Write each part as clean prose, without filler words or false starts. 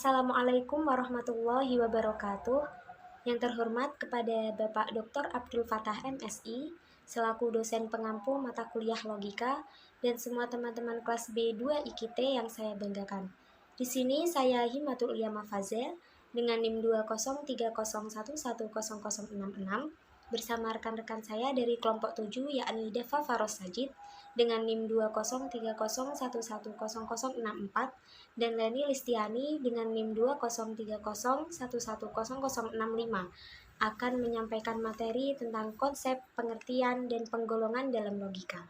Assalamualaikum warahmatullahi wabarakatuh. Yang terhormat kepada Bapak Dr. Abdul Fattah MSI selaku dosen pengampu mata kuliah logika dan semua teman-teman kelas B2 IKT yang saya banggakan. Di sini saya Himatul Uliyama Fazel dengan NIM 20301110066 bersama rekan-rekan saya dari kelompok 7 yakni Deva Faros Sajid dengan NIM 20301110064 dan Leni Listiani dengan NIM 20301110065 akan menyampaikan materi tentang konsep, pengertian, dan penggolongan dalam logika.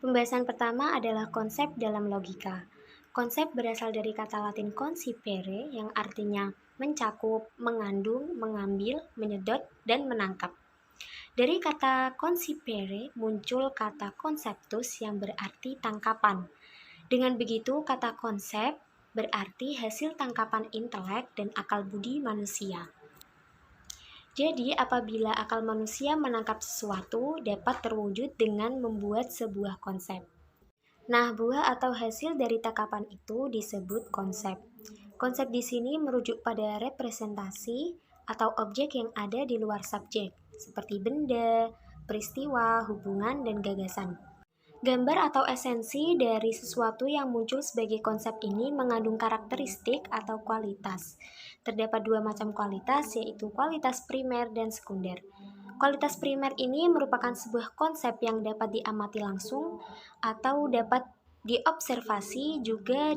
Pembahasan pertama adalah konsep dalam logika. Konsep berasal dari kata Latin concipere yang artinya mencakup, mengandung, mengambil, menyedot, dan menangkap. Dari kata concipere muncul kata conceptus yang berarti tangkapan. Dengan begitu, kata konsep berarti hasil tangkapan intelek dan akal budi manusia. Jadi, apabila akal manusia menangkap sesuatu, dapat terwujud dengan membuat sebuah konsep. Nah, buah atau hasil dari tangkapan itu disebut konsep. Konsep di sini merujuk pada representasi atau objek yang ada di luar subjek, seperti benda, peristiwa, hubungan, dan gagasan. Gambar atau esensi dari sesuatu yang muncul sebagai konsep ini mengandung karakteristik atau kualitas. Terdapat dua macam kualitas, yaitu kualitas primer dan sekunder. Kualitas primer ini merupakan sebuah konsep yang dapat diamati langsung atau dapat diobservasi, juga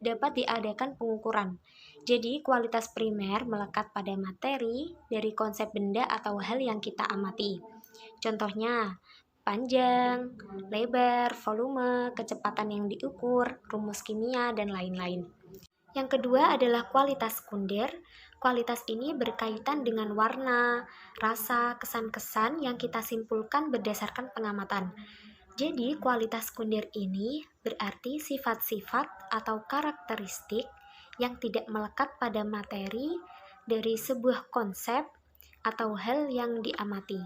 dapat diadakan pengukuran. Jadi, kualitas primer melekat pada materi dari konsep benda atau hal yang kita amati. Contohnya, panjang, lebar, volume, kecepatan yang diukur, rumus kimia, dan lain-lain. Yang kedua adalah kualitas sekunder. Kualitas ini berkaitan dengan warna, rasa, kesan-kesan yang kita simpulkan berdasarkan pengamatan. Jadi, kualitas sekunder ini berarti sifat-sifat atau karakteristik yang tidak melekat pada materi dari sebuah konsep atau hal yang diamati.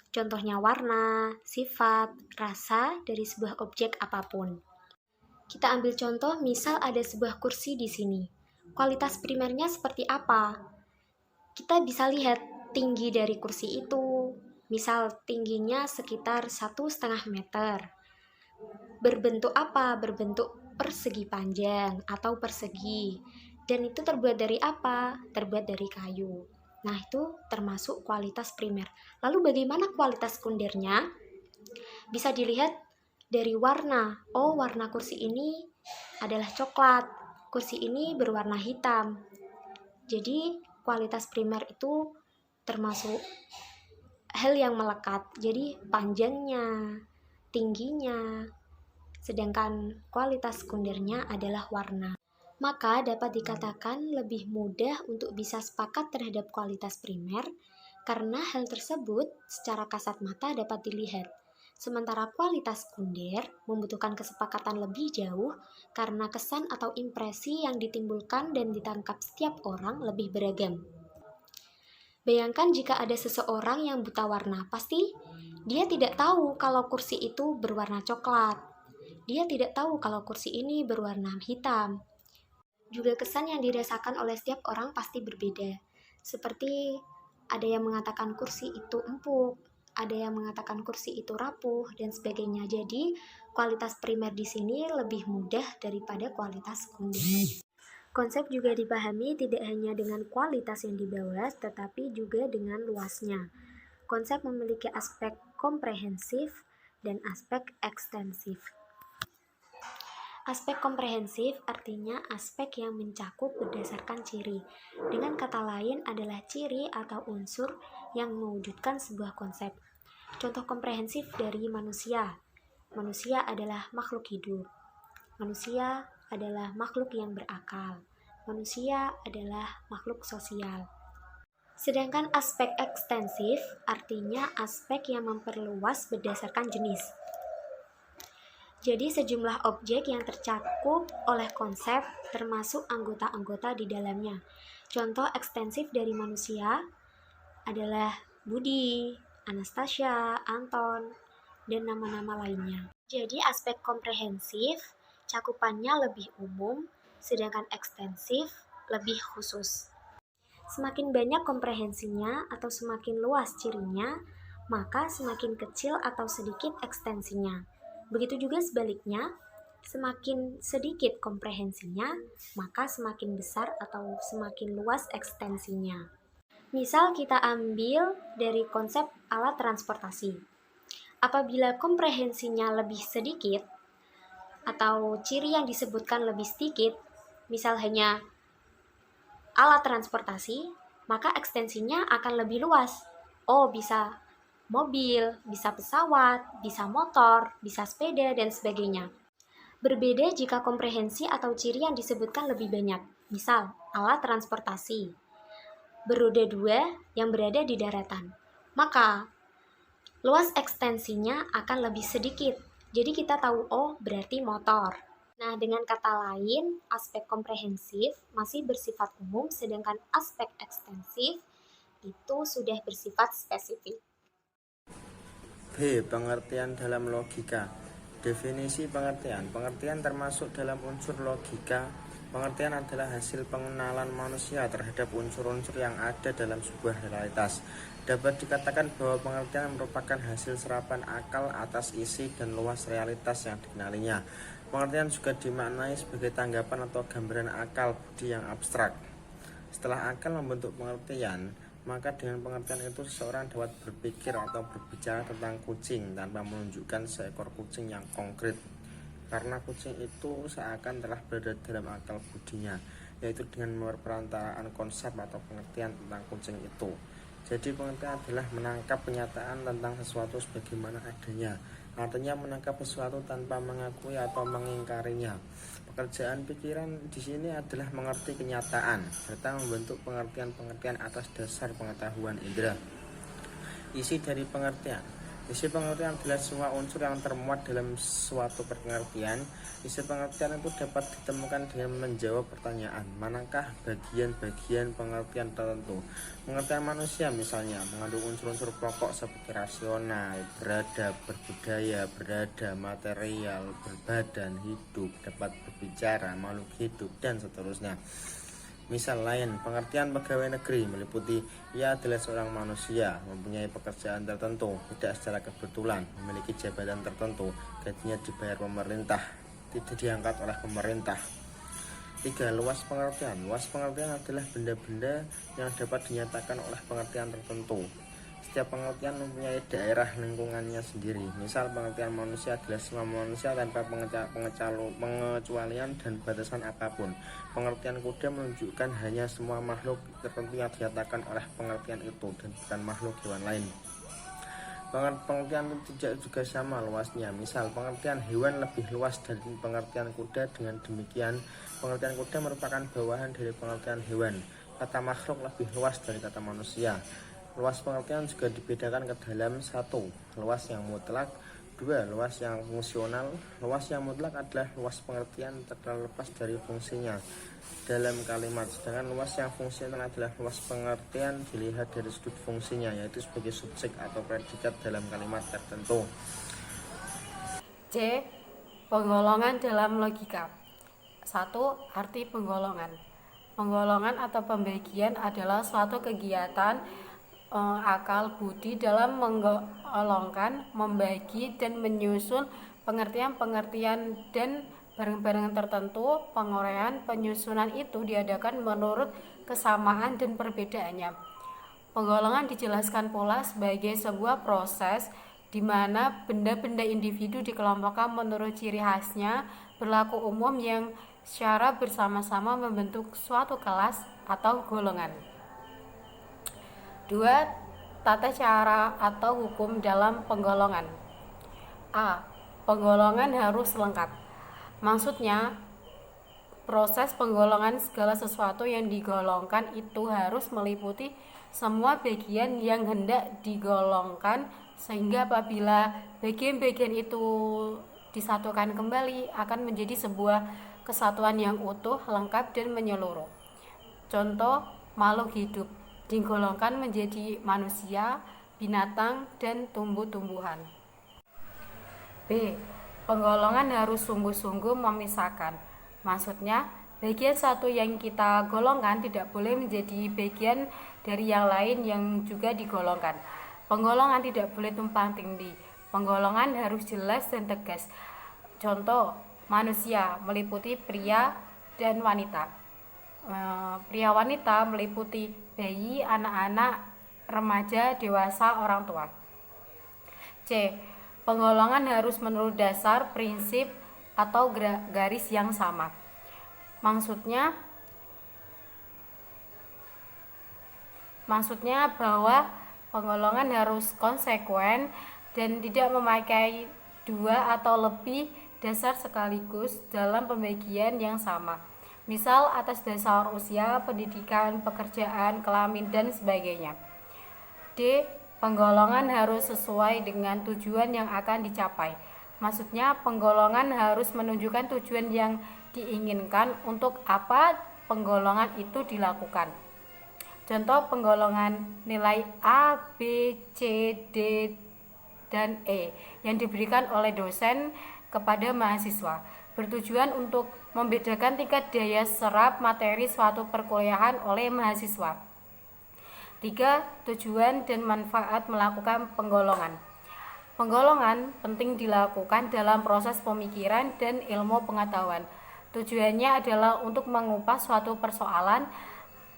Contohnya warna, sifat, rasa dari sebuah objek apapun. Kita ambil contoh, misal ada sebuah kursi di sini. Kualitas primernya seperti apa? Kita bisa lihat tinggi dari kursi itu. Misal tingginya sekitar 1,5 meter. Berbentuk apa? Berbentuk persegi panjang atau persegi. Dan itu terbuat dari apa? Terbuat dari kayu. Nah, itu termasuk kualitas primer. Lalu bagaimana kualitas sekundernya? Bisa dilihat dari warna. Oh, warna kursi ini adalah coklat. Kursi ini berwarna hitam. Jadi, kualitas primer itu termasuk hal yang melekat. Jadi, panjangnya, tingginya. Sedangkan kualitas sekundernya adalah warna. Maka dapat dikatakan lebih mudah untuk bisa sepakat terhadap kualitas primer karena hal tersebut secara kasat mata dapat dilihat. Sementara kualitas sekunder membutuhkan kesepakatan lebih jauh karena kesan atau impresi yang ditimbulkan dan ditangkap setiap orang lebih beragam. Bayangkan jika ada seseorang yang buta warna, pasti dia tidak tahu kalau kursi itu berwarna coklat. Dia tidak tahu kalau kursi ini berwarna hitam. Juga kesan yang dirasakan oleh setiap orang pasti berbeda. Seperti ada yang mengatakan kursi itu empuk, ada yang mengatakan kursi itu rapuh, dan sebagainya. Jadi, kualitas primer di sini lebih mudah daripada kualitas sekunder. Konsep juga dipahami tidak hanya dengan kualitas yang dibawa, tetapi juga dengan luasnya. Konsep memiliki aspek komprehensif dan aspek ekstensif. Aspek komprehensif artinya aspek yang mencakup berdasarkan ciri. Dengan kata lain adalah ciri atau unsur yang mewujudkan sebuah konsep. Contoh komprehensif dari manusia. Manusia adalah makhluk hidup. Manusia adalah makhluk yang berakal. Manusia adalah makhluk sosial. Sedangkan aspek ekstensif artinya aspek yang memperluas berdasarkan jenis. Jadi sejumlah objek yang tercakup oleh konsep termasuk anggota-anggota di dalamnya. Contoh ekstensif dari manusia adalah Budi, Anastasia, Anton, dan nama-nama lainnya. Jadi aspek komprehensif cakupannya lebih umum sedangkan ekstensif lebih khusus. Semakin banyak komprehensinya atau semakin luas cirinya, maka semakin kecil atau sedikit ekstensinya. Begitu juga sebaliknya, semakin sedikit komprehensinya, maka semakin besar atau semakin luas ekstensinya. Misal kita ambil dari konsep alat transportasi. Apabila komprehensinya lebih sedikit, atau ciri yang disebutkan lebih sedikit, misal hanya alat transportasi, maka ekstensinya akan lebih luas. Oh, bisa mobil, bisa pesawat, bisa motor, bisa sepeda, dan sebagainya. Berbeda jika komprehensi atau ciri yang disebutkan lebih banyak. Misal, alat transportasi beroda 2 yang berada di daratan. Maka, luas ekstensinya akan lebih sedikit. Jadi kita tahu, oh berarti motor. Nah, dengan kata lain, aspek komprehensif masih bersifat umum, sedangkan aspek ekstensif itu sudah bersifat spesifik. B. Pengertian dalam logika. Definisi pengertian. Pengertian termasuk dalam unsur logika. Pengertian adalah hasil pengenalan manusia terhadap unsur-unsur yang ada dalam sebuah realitas. Dapat dikatakan bahwa pengertian merupakan hasil serapan akal atas isi dan luas realitas yang dikenalinya. Pengertian juga dimaknai sebagai tanggapan atau gambaran akal budi yang abstrak. Setelah akal membentuk pengertian, maka dengan pengertian itu seseorang dapat berpikir atau berbicara tentang kucing tanpa menunjukkan seekor kucing yang konkret. Karena kucing itu seakan telah berada dalam akal budinya, yaitu dengan perantaraan konsep atau pengertian tentang kucing itu. Jadi pengertian adalah menangkap kenyataan tentang sesuatu sebagaimana adanya. Artinya menangkap sesuatu tanpa mengakui atau mengingkarinya. Pekerjaan pikiran di sini adalah mengerti kenyataan serta membentuk pengertian-pengertian atas dasar pengetahuan indera. Isi dari pengertian. Isi pengertian adalah semua unsur yang termuat dalam suatu pengertian. Isi pengertian itu dapat ditemukan dengan menjawab pertanyaan, manakah bagian-bagian pengertian tertentu. Pengertian manusia misalnya mengandung unsur-unsur pokok seperti rasional, beradab, berbudaya, berada, material, berbadan, hidup, dapat berbicara, makhluk hidup, dan seterusnya. Misal lain, pengertian pegawai negeri meliputi ia adalah seorang manusia, mempunyai pekerjaan tertentu, tidak secara kebetulan, memiliki jabatan tertentu, gajinya dibayar pemerintah, tidak diangkat oleh pemerintah. 3. Luas pengertian. Luas pengertian adalah benda-benda yang dapat dinyatakan oleh pengertian tertentu. Setiap pengertian mempunyai daerah lingkungannya sendiri. Misal pengertian manusia adalah semua manusia tanpa pengecualian dan batasan apapun. Pengertian kuda menunjukkan hanya semua makhluk tertentu yang dinyatakan oleh pengertian itu dan bukan makhluk hewan lain. Pengertian tidak juga sama luasnya. Misal pengertian hewan lebih luas dari pengertian kuda. Dengan demikian pengertian kuda merupakan bawahan dari pengertian hewan. Kata makhluk lebih luas dari kata manusia. Luas pengertian juga dibedakan ke dalam 1. Luas yang mutlak. 2. Luas yang fungsional. Luas yang mutlak adalah luas pengertian terlepas dari fungsinya dalam kalimat, sedangkan luas yang fungsional adalah luas pengertian dilihat dari sudut fungsinya, yaitu sebagai subjek atau predikat dalam kalimat tertentu. C. Penggolongan dalam logika. 1. Arti penggolongan. Penggolongan atau pembagian adalah suatu kegiatan akal budi dalam menggolongkan, membagi, dan menyusun pengertian-pengertian dan barang-barang tertentu. Penguraian penyusunan itu diadakan menurut kesamaan dan perbedaannya. Penggolongan dijelaskan pula sebagai sebuah proses di mana benda-benda individu dikelompokkan menurut ciri khasnya berlaku umum yang secara bersama-sama membentuk suatu kelas atau golongan. 2. Tata cara atau hukum dalam penggolongan. A. Penggolongan harus lengkap. Maksudnya, proses penggolongan segala sesuatu yang digolongkan itu harus meliputi semua bagian yang hendak digolongkan, sehingga apabila bagian-bagian itu disatukan kembali akan menjadi sebuah kesatuan yang utuh, lengkap, dan menyeluruh. Contoh, makhluk hidup digolongkan menjadi manusia, binatang, dan tumbuh-tumbuhan. B. Penggolongan harus sungguh-sungguh memisahkan. Maksudnya, Bagian satu yang kita golongkan tidak boleh menjadi bagian dari yang lain yang juga digolongkan. Penggolongan tidak boleh tumpang tindih. Penggolongan harus jelas dan tegas. Contoh, manusia meliputi pria dan wanita. Pria wanita meliputi bayi, anak-anak, remaja, dewasa, orang tua. C. Penggolongan harus menurut dasar, prinsip, atau garis yang sama. Maksudnya bahwa penggolongan harus konsekuen dan tidak memakai dua atau lebih dasar sekaligus dalam pembagian yang sama. Misal atas dasar usia, pendidikan, pekerjaan, kelamin, dan sebagainya. D. Penggolongan harus sesuai dengan tujuan yang akan dicapai. Maksudnya penggolongan harus menunjukkan tujuan yang diinginkan untuk apa penggolongan itu dilakukan. Contoh penggolongan nilai A, B, C, D, dan E yang diberikan oleh dosen kepada mahasiswa bertujuan untuk membedakan tingkat daya serap materi suatu perkuliahan oleh mahasiswa. 3. Tujuan dan manfaat melakukan penggolongan. Penggolongan penting dilakukan dalam proses pemikiran dan ilmu pengetahuan. Tujuannya adalah untuk mengupas suatu persoalan,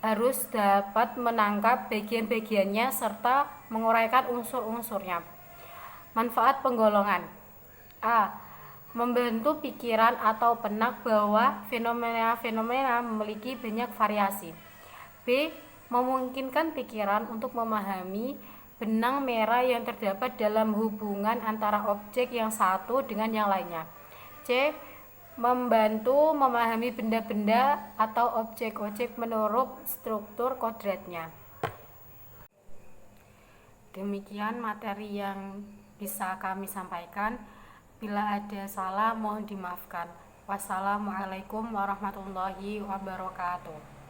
harus dapat menangkap bagian-bagiannya serta menguraikan unsur-unsurnya. Manfaat penggolongan. A. Membantu pikiran atau benak bahwa fenomena-fenomena memiliki banyak variasi. B. Memungkinkan pikiran untuk memahami benang merah yang terdapat dalam hubungan antara objek yang satu dengan yang lainnya. C. Membantu memahami benda-benda atau objek-objek menurut struktur kodratnya. Demikian materi yang bisa kami sampaikan. Bila ada salah mohon dimaafkan. Wassalamualaikum warahmatullahi wabarakatuh.